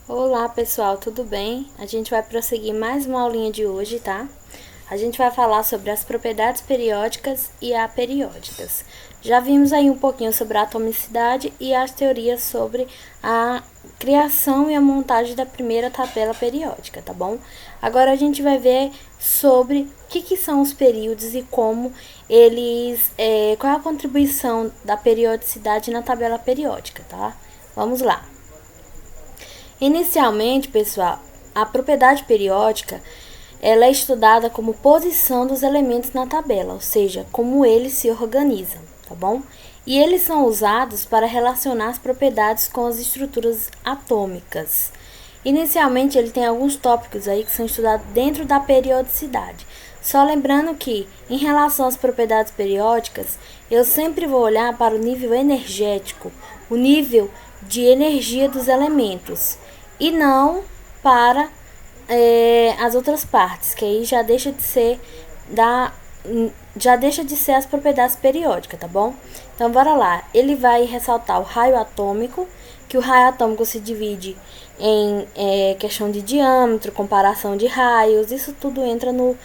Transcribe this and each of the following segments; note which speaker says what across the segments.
Speaker 1: Olá pessoal, tudo bem? A gente vai prosseguir mais uma aulinha de hoje, tá? A gente vai falar sobre as propriedades periódicas e aperiódicas. Já vimos aí um pouquinho sobre a atomicidade e as teorias sobre a criação e a montagem da primeira tabela periódica, tá bom? Agora a gente vai ver sobre o que são os períodos e como eles, qual é a contribuição da periodicidade na tabela periódica, tá? Vamos lá. Inicialmente, pessoal, a propriedade periódica ela é estudada como posição dos elementos na tabela, ou seja, como eles se organizam, tá bom? E eles são usados para relacionar as propriedades com as estruturas atômicas. Inicialmente, ele tem alguns tópicos aí que são estudados dentro da periodicidade. Só lembrando que, em relação às propriedades periódicas, eu sempre vou olhar para o nível energético, o nível de energia dos elementos, e não para as outras partes, que aí já deixa de ser as propriedades periódicas, tá bom? Então, bora lá. Ele vai ressaltar o raio atômico, que o raio atômico se divide em questão de diâmetro, comparação de raios, isso tudo entra no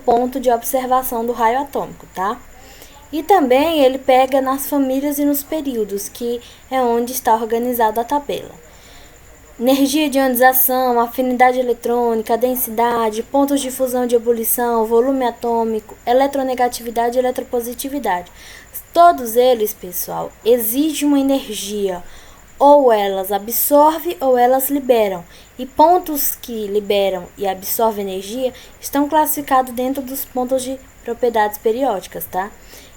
Speaker 1: ponto de observação do raio atômico, tá? E também ele pega nas famílias e nos períodos, que é onde está organizada a tabela. Energia de ionização, afinidade eletrônica, densidade, pontos de fusão de ebulição, volume atômico, eletronegatividade e eletropositividade. Todos eles, pessoal, exigem uma energia. Ou elas absorvem ou elas liberam. E pontos que liberam e absorvem energia estão classificados dentro dos pontos de propriedades periódicas, tá?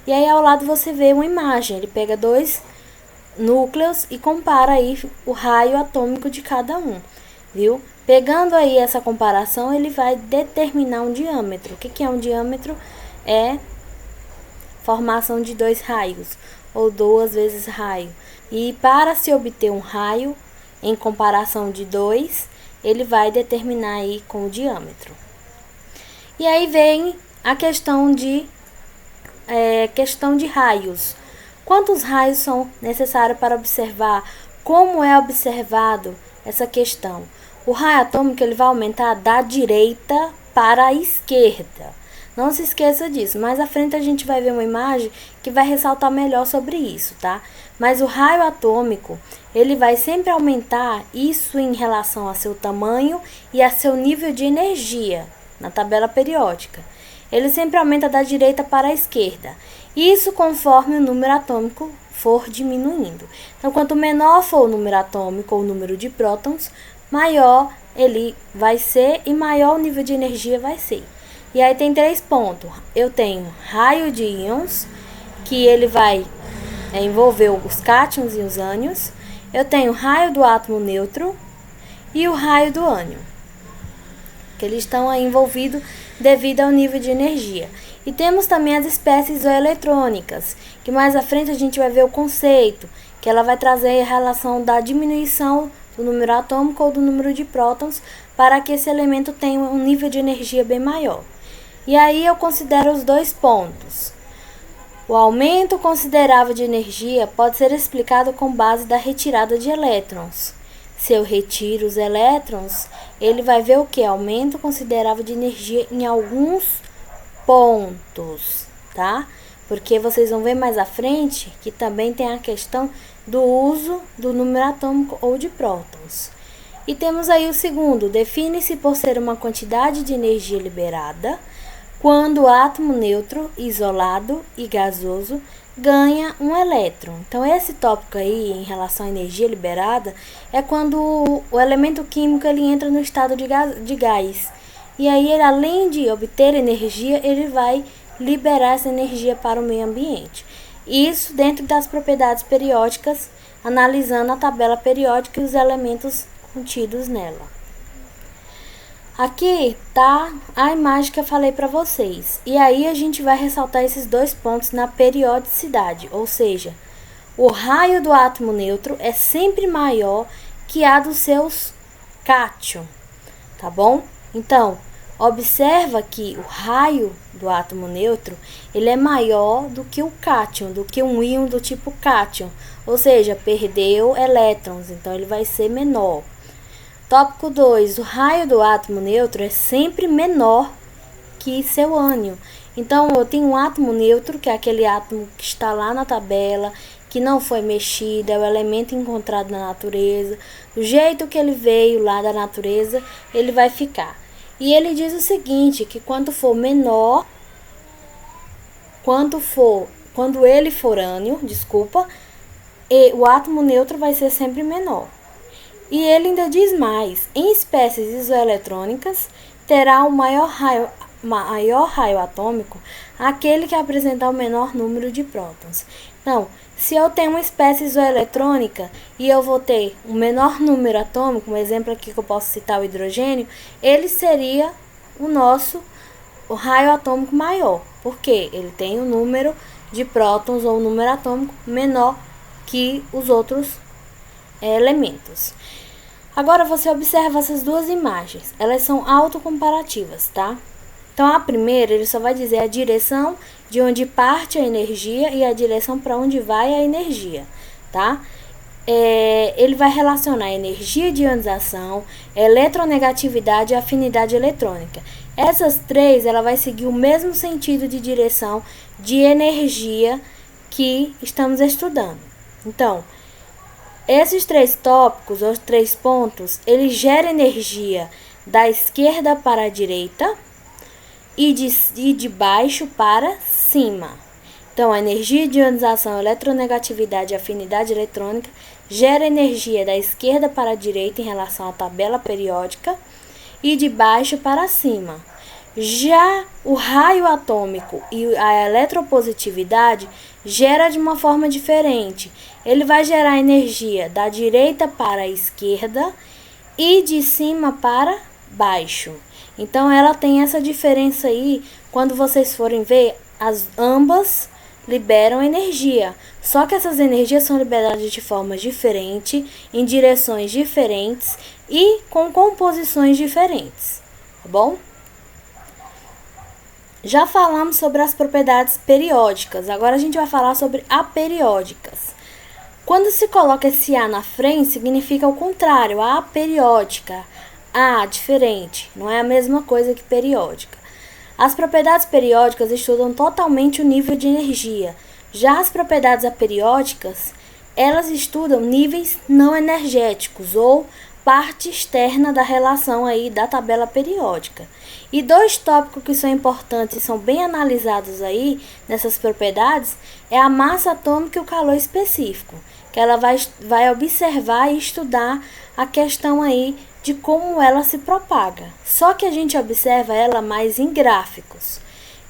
Speaker 1: E aí ao lado você vê uma imagem. Ele pega dois núcleos e compara aí o raio atômico de cada um, viu? Pegando aí essa comparação, ele vai determinar um diâmetro. O que é um diâmetro? É formação de dois raios, ou duas vezes raio. E para se obter um raio em comparação de dois, ele vai determinar aí com o diâmetro. E aí vem a questão de raios. Quantos raios são necessários para observar? Como é observado essa questão? O raio atômico ele vai aumentar da direita para a esquerda. Não se esqueça disso. Mais à frente a gente vai ver uma imagem que vai ressaltar melhor sobre isso, tá? Mas o raio atômico, ele vai sempre aumentar isso em relação a seu tamanho e a seu nível de energia na tabela periódica. Ele sempre aumenta da direita para a esquerda. Isso conforme o número atômico for diminuindo. Então, quanto menor for o número atômico ou o número de prótons, maior ele vai ser e maior o nível de energia vai ser. E aí tem 3 pontos. Eu tenho raio de íons, que ele vai envolver os cátions e os ânions. Eu tenho raio do átomo neutro e o raio do ânion, que eles estão aí envolvidos devido ao nível de energia. E temos também as espécies isoeletrônicas, que mais à frente a gente vai ver o conceito, que ela vai trazer a relação da diminuição do número atômico ou do número de prótons para que esse elemento tenha um nível de energia bem maior. E aí eu considero os 2 pontos. O aumento considerável de energia pode ser explicado com base da retirada de elétrons. Se eu retiro os elétrons, ele vai ver o que? Aumento considerável de energia em alguns pontos, tá? Porque vocês vão ver mais à frente que também tem a questão do uso do número atômico ou de prótons. E temos aí o segundo, define-se por ser uma quantidade de energia liberada quando o átomo neutro, isolado e gasoso ganha um elétron. Então, esse tópico aí, em relação à energia liberada, é quando o elemento químico ele entra no estado de gás. E aí, ele, além de obter energia, ele vai liberar essa energia para o meio ambiente. Isso dentro das propriedades periódicas, analisando a tabela periódica e os elementos contidos nela. Aqui tá a imagem que eu falei para vocês. E aí a gente vai ressaltar esses 2 pontos na periodicidade, ou seja, o raio do átomo neutro é sempre maior que a dos seus cátions, tá bom? Então, observa que o raio do átomo neutro, ele é maior do que o cátion, do que um íon do tipo cátion, ou seja, perdeu elétrons, então ele vai ser menor. Tópico 2. O raio do átomo neutro é sempre menor que seu ânion. Então, eu tenho um átomo neutro, que é aquele átomo que está lá na tabela, que não foi mexido, é o elemento encontrado na natureza. Do jeito que ele veio lá da natureza, ele vai ficar. E ele diz o seguinte, que quando ele for ânion, o átomo neutro vai ser sempre menor. E ele ainda diz mais, em espécies isoeletrônicas, terá o maior raio atômico aquele que apresentar o menor número de prótons. Então, se eu tenho uma espécie isoeletrônica e eu vou ter um menor número atômico, um exemplo aqui que eu posso citar o hidrogênio, ele seria o raio atômico maior, porque ele tem um número de prótons ou um número atômico menor que os outros elementos. Agora você observa essas duas imagens, elas são autocomparativas, tá? Então a primeira, ele só vai dizer a direção de onde parte a energia e a direção para onde vai a energia, tá? Ele vai relacionar a energia de ionização, eletronegatividade e afinidade eletrônica. Essas três, ela vai seguir o mesmo sentido de direção de energia que estamos estudando. Então, esses três tópicos, os 3 pontos, ele gera energia da esquerda para a direita e de baixo para cima. Então, a energia de ionização, eletronegatividade e afinidade eletrônica gera energia da esquerda para a direita em relação à tabela periódica e de baixo para cima. Já o raio atômico e a eletropositividade gera de uma forma diferente. Ele vai gerar energia da direita para a esquerda e de cima para baixo. Então, ela tem essa diferença aí, quando vocês forem ver, ambas liberam energia. Só que essas energias são liberadas de formas diferentes, em direções diferentes e com composições diferentes, tá bom? Já falamos sobre as propriedades periódicas, agora a gente vai falar sobre aperiódicas. Quando se coloca esse A na frente, significa o contrário, aperiódica. A, diferente, não é a mesma coisa que periódica. As propriedades periódicas estudam totalmente o nível de energia. Já as propriedades aperiódicas, elas estudam níveis não energéticos ou parte externa da relação aí da tabela periódica. E 2 tópicos que são importantes e são bem analisados aí nessas propriedades é a massa atômica e o calor específico, que ela vai observar e estudar a questão aí de como ela se propaga. Só que a gente observa ela mais em gráficos,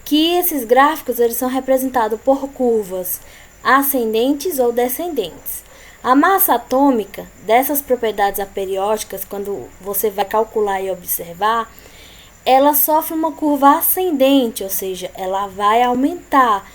Speaker 1: que esses gráficos eles são representados por curvas ascendentes ou descendentes. A massa atômica dessas propriedades aperiódicas, quando você vai calcular e observar, ela sofre uma curva ascendente, ou seja, ela vai aumentar,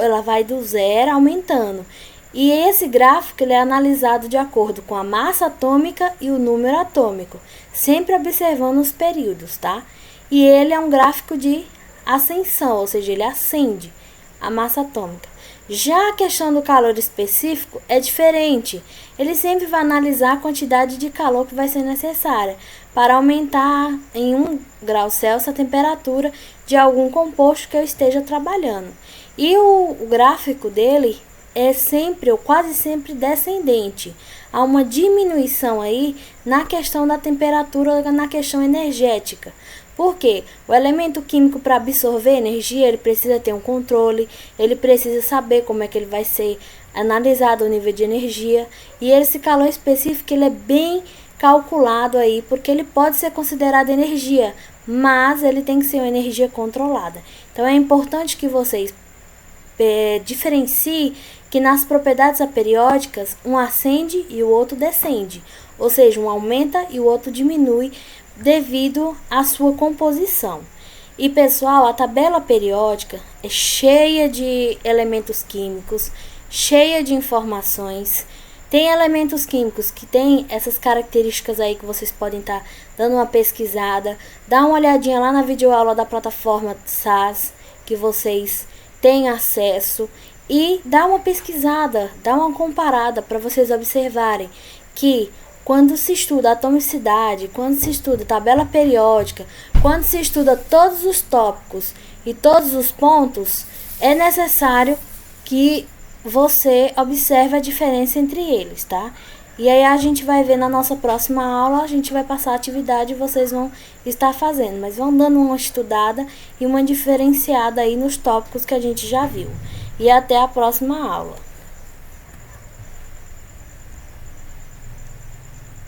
Speaker 1: ela vai do zero aumentando. E esse gráfico ele é analisado de acordo com a massa atômica e o número atômico, sempre observando os períodos, tá? E ele é um gráfico de ascensão, ou seja, ele ascende a massa atômica. Já a questão do calor específico é diferente. Ele sempre vai analisar a quantidade de calor que vai ser necessária para aumentar em 1 grau Celsius a temperatura de algum composto que eu esteja trabalhando. E o gráfico dele é sempre ou quase sempre descendente. Há uma diminuição aí na questão da temperatura, na questão energética. Por quê? O elemento químico, para absorver energia, ele precisa ter um controle, ele precisa saber como é que ele vai ser analisado o nível de energia, e esse calor específico ele é bem calculado aí, porque ele pode ser considerado energia, mas ele tem que ser uma energia controlada. Então é importante que vocês diferenciem que nas propriedades aperiódicas um ascende e o outro descende, ou seja, um aumenta e o outro diminui devido à sua composição. E pessoal, a tabela periódica é cheia de elementos químicos, cheia de informações. Tem elementos químicos que tem essas características aí que vocês podem estar dando uma pesquisada. Dá uma olhadinha lá na videoaula da plataforma SAS que vocês têm acesso e dá uma pesquisada, dá uma comparada para vocês observarem que quando se estuda atomicidade, quando se estuda tabela periódica, quando se estuda todos os tópicos e todos os pontos, é necessário que você observe a diferença entre eles, tá? E aí a gente vai ver na nossa próxima aula, a gente vai passar a atividade e vocês vão estar fazendo, mas vão dando uma estudada e uma diferenciada aí nos tópicos que a gente já viu. E até a próxima aula.